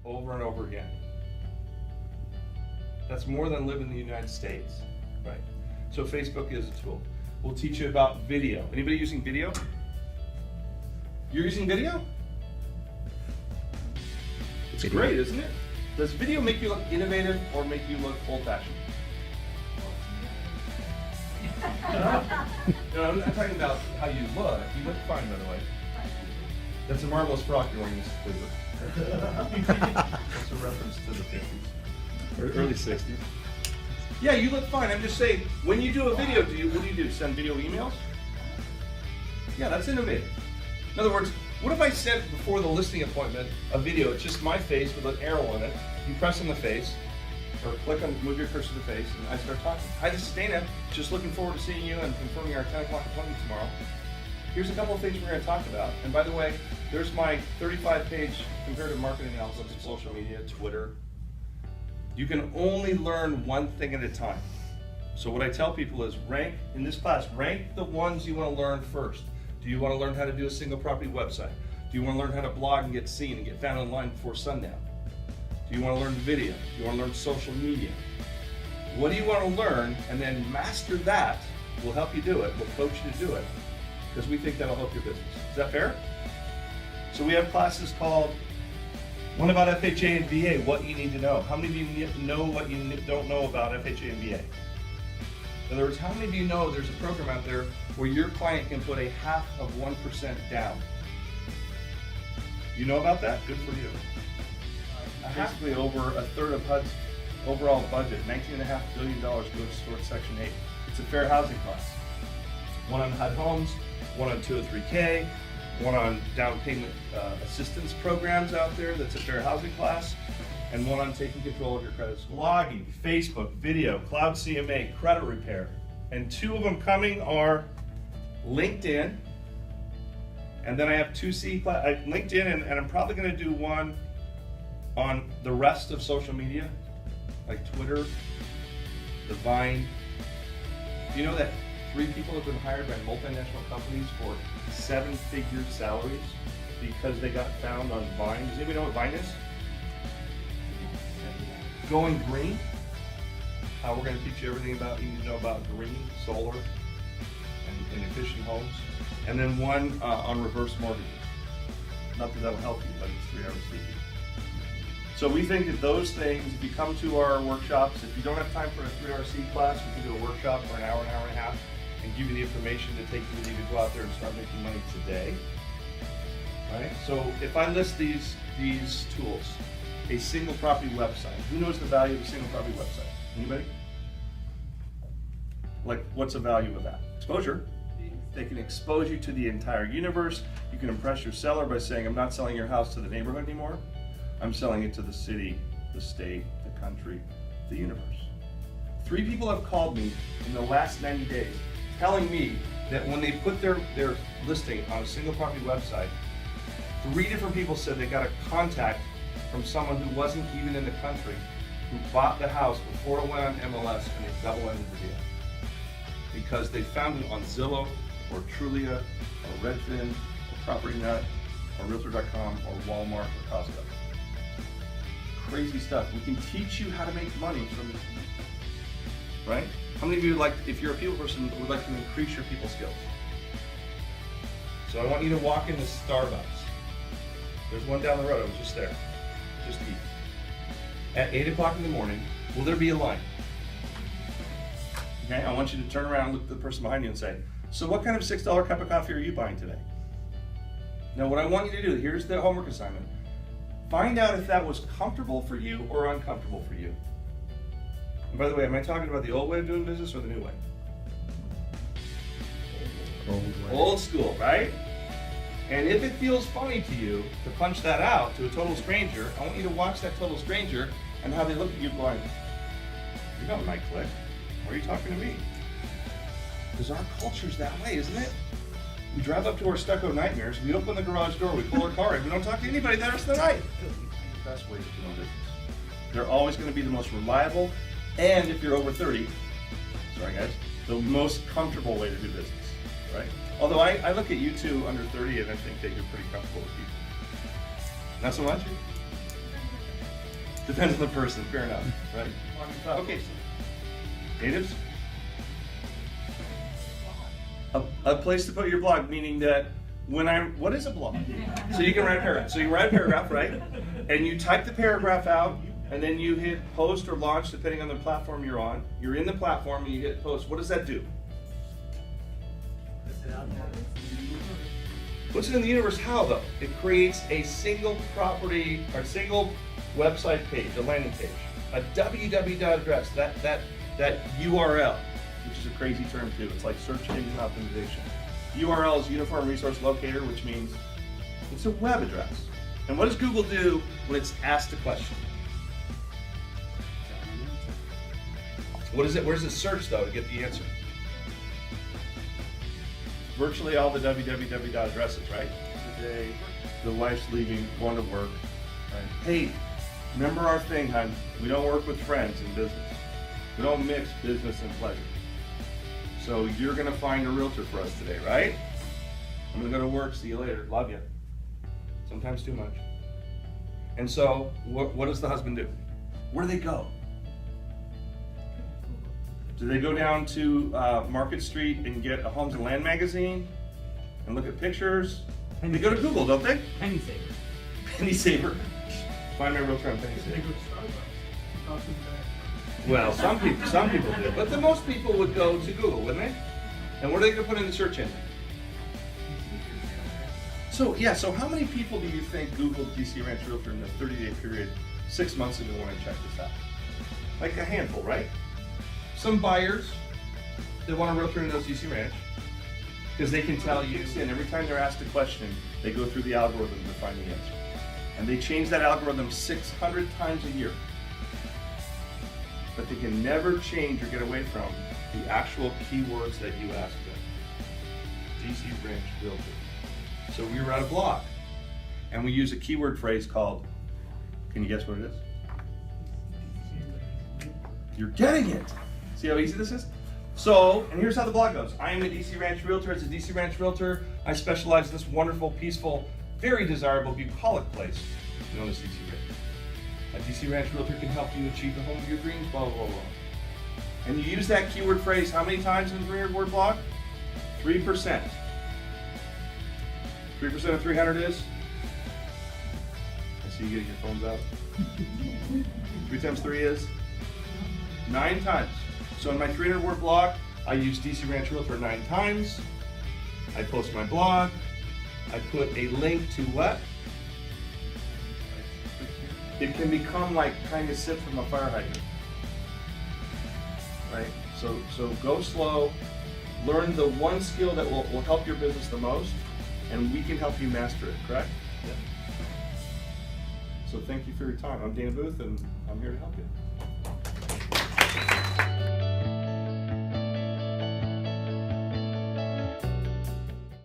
over and over again. That's more than living in the United States, right? So Facebook is a tool. We'll teach you about video. Anybody using video? You're using video? It's great, isn't it? Does video make you look innovative or make you look old-fashioned? No, I'm not talking about how you look. You look fine, by the way. That's a marvelous frock you're wearing, Mrs. Cleaver. That's a reference to the 50s. Or early 60s. Yeah, you look fine. I'm just saying, when you do a video, what do? Send video emails? Yeah, that's innovative. In other words, what if I sent before the listing appointment a video? It's just my face with an arrow on it. You press on the face, or click on, move your cursor to the face, and I start talking. Hi, this is Dana. Just looking forward to seeing you and confirming our 10 o'clock appointment tomorrow. Here's a couple of things we're going to talk about. And by the way, there's my 35-page comparative marketing analysis of social media, Twitter. You can only learn one thing at a time. So what I tell people is in this class, rank the ones you want to learn first. Do you want to learn how to do a single property website? Do you want to learn how to blog and get seen and get found online before sundown? Do you want to learn video? Do you want to learn social media? What do you want to learn? And then master that. We'll help you do it. We'll coach you to do it because we think that'll help your business. Is that fair? So we have classes called One About FHA and VA, What You Need to Know. How many of you know what you don't know about FHA and VA? In other words, how many of you know there's a program out there where your client can put a 0.5% down? You know about that? Good for you. Basically over a third of HUD's overall budget, $19.5 billion goes towards Section 8. It's a fair housing class. One on HUD homes, one on 203K, one on down payment assistance programs out there that's a fair housing class, and one on taking control of your credit score. Blogging, Facebook, video, cloud CMA, credit repair. And two of them coming are LinkedIn, and then I have LinkedIn, and I'm probably going to do one on the rest of social media, like Twitter, the Vine. Do you know that 3 people have been hired by multinational companies for 7-figure salaries because they got found on Vine? Does anybody know what Vine is? Going green. We're going to teach you everything about you need to know about green, solar, and efficient homes. And then one on reverse mortgages. Not that that'll help you, but it's 3 hours TV. So we think that those things, if you come to our workshops, if you don't have time for a 3-hour C class, we can do a workshop for an hour and a half, and give you the information to take you with you to go out there and start making money today. Right? So if I list these tools, a single property website, who knows the value of a single property website? Anybody? Like, what's the value of that? Exposure. They can expose you to the entire universe. You can impress your seller by saying, I'm not selling your house to the neighborhood anymore. I'm selling it to the city, the state, the country, the universe. 3 people have called me in the last 90 days telling me that when they put their listing on a single property website, 3 different people said they got a contact from someone who wasn't even in the country, who bought the house before it went on MLS, and they double-ended the deal. Because they found it on Zillow, or Trulia, or Redfin, or PropertyNet, or Realtor.com, or Walmart, or Costco. Crazy stuff. We can teach you how to make money from this, right? How many of you if you're a people person, would like to increase your people skills? So I want you to walk into Starbucks. There's one down the road. I was just there. Just eat. At 8 o'clock in the morning, will there be a line? Okay, I want you to turn around and look at the person behind you and say, so what kind of $6 cup of coffee are you buying today? Now what I want you to do, here's the homework assignment. Find out if that was comfortable for you or uncomfortable for you. And by the way, am I talking about the old way of doing business or the new way? Old school, right? And if it feels funny to you to punch that out to a total stranger, I want you to watch that total stranger and how they look at you going, you're not my clique. Why are you talking to me? Because our culture's that way, isn't it? We drive up to our stucco nightmares, we open the garage door, we pull our car in, we don't talk to anybody the rest of the night. The best way to do business. They're always going to be the most reliable, and if you're over 30, sorry guys, the most comfortable way to do business, right? Although I look at you two under 30 and I think that you're pretty comfortable with people. Not so much? Depends on the person, fair enough, right? Okay. Natives? A place to put your blog, meaning that what is a blog? So you can write a paragraph. So you write a paragraph, right? And you type the paragraph out, and then you hit post or launch, depending on the platform you're on. You're in the platform and you hit post. What does that do? Puts it in the universe. How though? It creates a single property or single website page, a landing page, a www address. That URL, which is a crazy term too. It's like search engine optimization. URL is Uniform Resource Locator, which means it's a web address. And what does Google do when it's asked a question? What is it? Where's the search though to get the answer? Virtually all the www addresses, right? Today, the wife's leaving, going to work. Right? Hey, remember our thing, hon? We don't work with friends in business. We don't mix business and pleasure. So you're gonna find a realtor for us today, right? I'm gonna go to work, see you later, love you. Sometimes too much. And so, what does the husband do? Where do they go? Do they go down to Market Street and get a Homes and Land magazine and look at pictures? And they go to Google, don't they? Penny saver. Penny saver. Find my realtor on Penny saver. Well, some people do, but the most people would go to Google, wouldn't they? And what are they going to put in the search engine? So how many people do you think Googled DC Ranch Realtor in the 30-day period 6 months ago when I checked this out? Like a handful, right? Some buyers that want a realtor in those DC Ranch because they can tell you, and every time they're asked a question, they go through the algorithm to find the answer. And they change that algorithm 600 times a year. But they can never change or get away from the actual keywords that you ask them. DC Ranch Realtor. So we write a blog, and we use a keyword phrase called, can you guess what it is? You're getting it. See how easy this is? So, and here's how the blog goes. I am a DC Ranch Realtor. As a DC Ranch Realtor, I specialize in this wonderful, peaceful, very desirable, bucolic place known as DC Ranch. A DC Ranch Realtor can help you achieve the home of your dreams, blah, blah, blah. And you use that keyword phrase how many times in the 300-word blog? 3%. 3% of 300 is? I see you getting your phones out. 3 times 3 is? 9 times. So in my 300-word blog, I use DC Ranch Realtor 9 times. I post my blog. I put a link to what? It can become like kind of sip from a fire hydrant. Right? So go slow. Learn the one skill that will help your business the most, and we can help you master it, correct? Yeah. So thank you for your time. I'm Dana Booth, and I'm here to help you.